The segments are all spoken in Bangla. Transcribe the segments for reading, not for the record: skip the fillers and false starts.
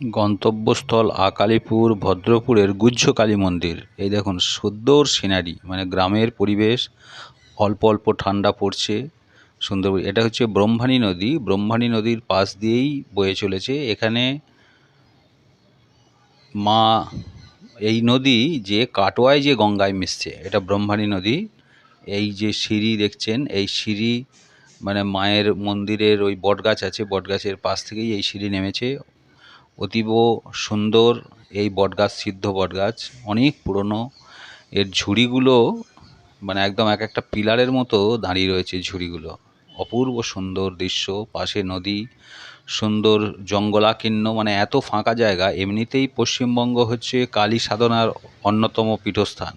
গন্তব্যস্থল আকালিপুর ভদ্রপুরের গুহ্য কালী মন্দির। এই দেখুন সুন্দর সিনারি, মানে গ্রামের পরিবেশ, অল্প অল্প ঠান্ডা পড়ছে, সুন্দর। এটা হচ্ছে ব্রহ্মণী নদী, ব্রহ্মণী নদীর পাশ দিয়েই বয়ে চলেছে। এখানে মা, এই নদী যে কাটোয়ায় যে গঙ্গায় মিশছে, এটা ব্রহ্মণী নদী। এই যে সিঁড়ি দেখছেন, এই সিঁড়ি মানে মায়ের মন্দিরের ওই বটগাছ আছে, বটগাছের পাশ থেকেই এই সিঁড়ি নেমেছে। অতীব সুন্দর এই বটগাছ, সিদ্ধ বটগাছ, অনেক পুরনো। এর ঝুড়িগুলো মানে একদম এক একটা পিলারের মতো দাঁড়িয়ে রয়েছে ঝুড়িগুলো। অপূর্ব সুন্দর দৃশ্য, পাশে নদী, সুন্দর জঙ্গলাকীর্ণ, মানে এত ফাঁকা জায়গা। এমনিতেই পশ্চিমবঙ্গ হচ্ছে কালী সাধনার অন্যতম পীঠস্থান।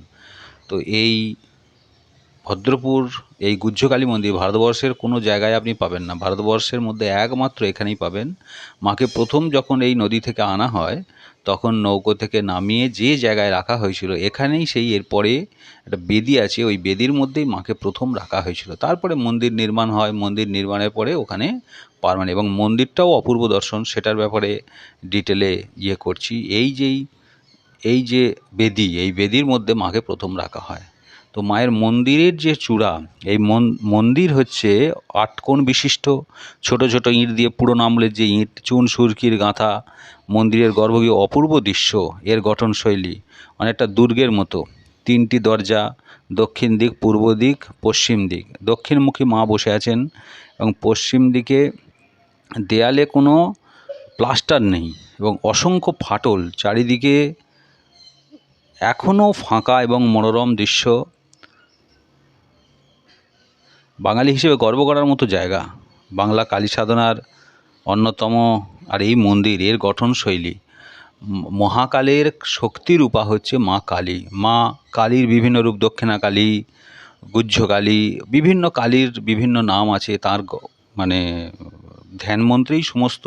তো এই ভদ্রপুর, এই গুহ্যকালী মন্দির ভারতবর্ষের কোনো জায়গায় আপনি পাবেন না, ভারতবর্ষের মধ্যে একমাত্র এখানেই পাবেন। মাকে প্রথম যখন এই নদী থেকে আনা হয়, তখন নৌকো থেকে নামিয়ে যে জায়গায় রাখা হয়েছিল, এখানেই সেই এরপরে একটা বেদি আছে, ওই বেদির মধ্যেই মাকে প্রথম রাখা হয়েছিল। তারপরে মন্দির নির্মাণ হয়, মন্দির নির্মাণের পরে ওখানে পার্মানেন্ট, এবং মন্দিরটাও অপূর্ব দর্শন, সেটার ব্যাপারে ডিটেলে করছি। এই যে বেদি, এই বেদির মধ্যে মাকে প্রথম রাখা হয়। তো মায়ের মন্দিরের যে চূড়া, এই মন্দির হচ্ছে 8 কোণ বিশিষ্ট, ছোট ছোট ইঁট দিয়ে, পুরনো আমলের যে ইঁট, চুন সুরকির গাঁথা। মন্দিরের গর্ভগৃহ অপূর্ব দৃশ্য, এর গঠনশৈলী অনেকটা দুর্গের মতো। 3টি দরজা, দক্ষিণ দিক, পূর্ব দিক, পশ্চিম দিক। দক্ষিণমুখী মা বসে আছেন, এবং পশ্চিম দিকে দেয়ালে কোনো প্লাস্টার নেই, এবং অসংখ্য ফাটল চারিদিকে, এখনও ফাঁকা এবং মনোরম দৃশ্য। বাঙালি হিসেবে গর্ব করার মতো জায়গা, বাংলা কালী সাধনার অন্যতম। আর এই মন্দির, এর গঠনশৈলী, মহাকালের শক্তিরূপা হচ্ছে মা কালী। মা কালীর বিভিন্ন রূপ, দক্ষিণা কালী, গুহ্য কালী, বিভিন্ন কালীর বিভিন্ন নাম আছে। তার মানে ধ্যান মন্ত্রেই সমস্ত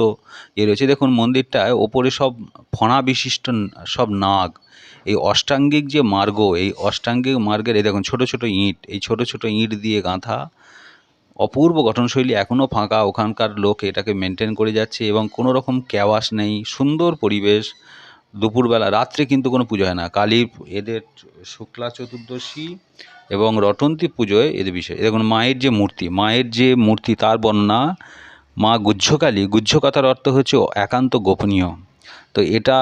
রয়েছে। দেখুন মন্দিরটায় ওপরে সব ফণা বিশিষ্ট সব নাগ। এই অষ্টাঙ্গিক যে মার্গ, এই অষ্টাঙ্গিক মার্গের এই দেখুন ছোট ছোট ইঁট, এই ছোট ছোট ইঁট দিয়ে গাঁথা, অপূর্ব গঠনশৈলী। এখনও ফাঁকা, ওখানকার লোক এটাকে মেনটেন করে যাচ্ছে, এবং কোনো রকম ক্যাওয়াস নেই, সুন্দর পরিবেশ। দুপুরবেলা, রাত্রে কিন্তু কোনো পুজো হয় না। কালী, এদের শুক্লা চতুর্দশী এবং রটন্তী পুজোয় এদের বিষয়। দেখুন মায়ের যে মূর্তি তার বর্ণনা, মা গুহ্যকালী, গুহ্য কথার অর্থ হচ্ছে একান্ত গোপনীয়। তো এটা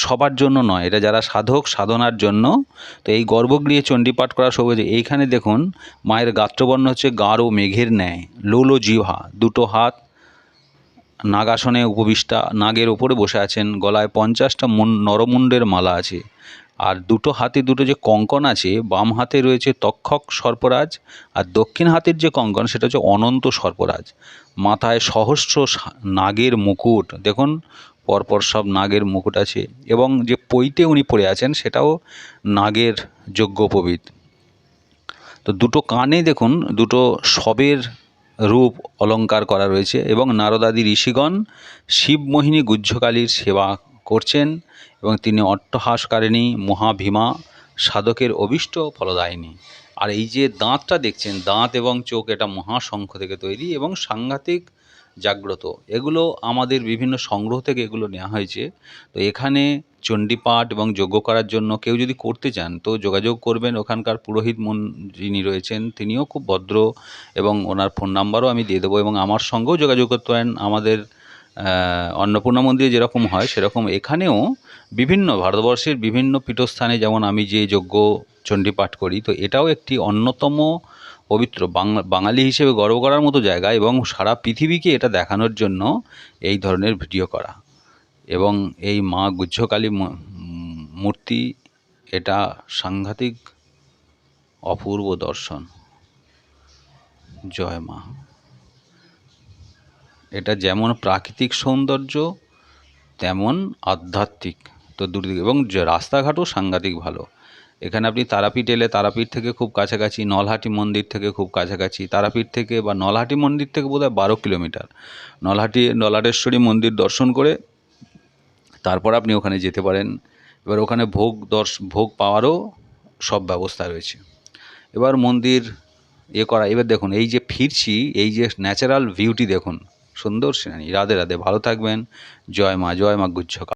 সবার জন্য নয়, এটা যারা সাধক, সাধনার জন্য। তো এই গর্ভগৃহে চণ্ডীপাঠ করা সহজে। এইখানে দেখুন মায়ের গাত্রবর্ণ হচ্ছে গাঢ় মেঘের ন্যায়, লোল জিহ্বা, দুটো হাত নাগাসনে উপবিষ্টা, নাগের ওপরে বসে আছেন। গলায় 50টা নরমুণ্ডের মালা আছে। আর দুটো হাতে দুটো যে কঙ্কন আছে, বাম হাতে রয়েছে তক্ষক সর্পরাজ, আর দক্ষিণ হাতের যে কঙ্কন সেটা হচ্ছে অনন্ত সর্পরাজ। মাথায় সহস্র নাগের মুকুট, দেখুন পরপর সব নাগের মুকুট আছে, এবং যে পৈতে উনি পড়ে আছেন সেটাও নাগের যজ্ঞোপবীত। তো দুটো কানে দেখুন দুটো শবের রূপ অলঙ্কার করা রয়েছে, এবং নারদাদি ঋষিগণ শিবমোহিনী গুহ্যকালীর সেবা করছেন, এবং তিনি অট্টহাসকারিণী মহাভীমা, সাধকের অভীষ্ট ফলদায়িনী। আর এই যে দাঁতটা দেখছেন, দাঁত এবং চোখ, এটা মহাশঙ্খ থেকে তৈরি এবং সাংঘাতিক জাগ্রত। এগুলো আমাদের বিভিন্ন সংগ্রহ থেকে এগুলো নেওয়া হয়েছে। তো এখানে চণ্ডীপাঠ এবং যজ্ঞ করার জন্য কেউ যদি করতে চান তো যোগাযোগ করবেন। ওখানকার পুরোহিত যিনি রয়েছেন তিনিও খুব ভদ্র, এবং ওনার ফোন নাম্বারও আমি দিয়ে দেবো, এবং আমার সঙ্গেও যোগাযোগ করতে পারেন। আমাদের অন্নপূর্ণা মন্দিরে যেরকম হয় সেরকম এখানেও বিভিন্ন ভারতবর্ষের বিভিন্ন পীঠস্থানে, যেমন আমি যে যজ্ঞ চণ্ডীপাঠ করি, তো এটাও একটি অন্যতম পবিত্র বাঙালি হিসেবে গর্ব করার মতো জায়গা, এবং সারা পৃথিবীকে এটা দেখানোর জন্য এই ধরনের ভিডিও করা। এবং এই মা গুহ্যকালী মূর্তি, এটা সাংঘাতিক অপূর্ব দর্শন। জয় মা। এটা যেমন প্রাকৃতিক সৌন্দর্য তেমন আধ্যাত্মিক, তো দুদিকে। এবং রাস্তাঘাটও সাংঘাতিক ভালো। এখানে আপনি তারাপীঠ এলে তারাপীঠ থেকে খুব কাছাকাছি, নলহাটি মন্দির থেকে খুব কাছাকাছি, তারাপীঠ থেকে বা নলহাটি মন্দির থেকে বোধহয় 12 কিলোমিটার। নলাটেশ্বরী মন্দির দর্শন করে তারপর আপনি ওখানে যেতে পারেন। এবার ওখানে ভোগ পাওয়ারও সব ব্যবস্থা রয়েছে। এবার মন্দির করা, এবার দেখুন এই যে ফিরছি, এই যে ন্যাচারাল ভিউটি দেখুন, সুন্দর সেনানি। রাধে রাধে, ভালো থাকবেন। জয় মা গুহ্যকাল।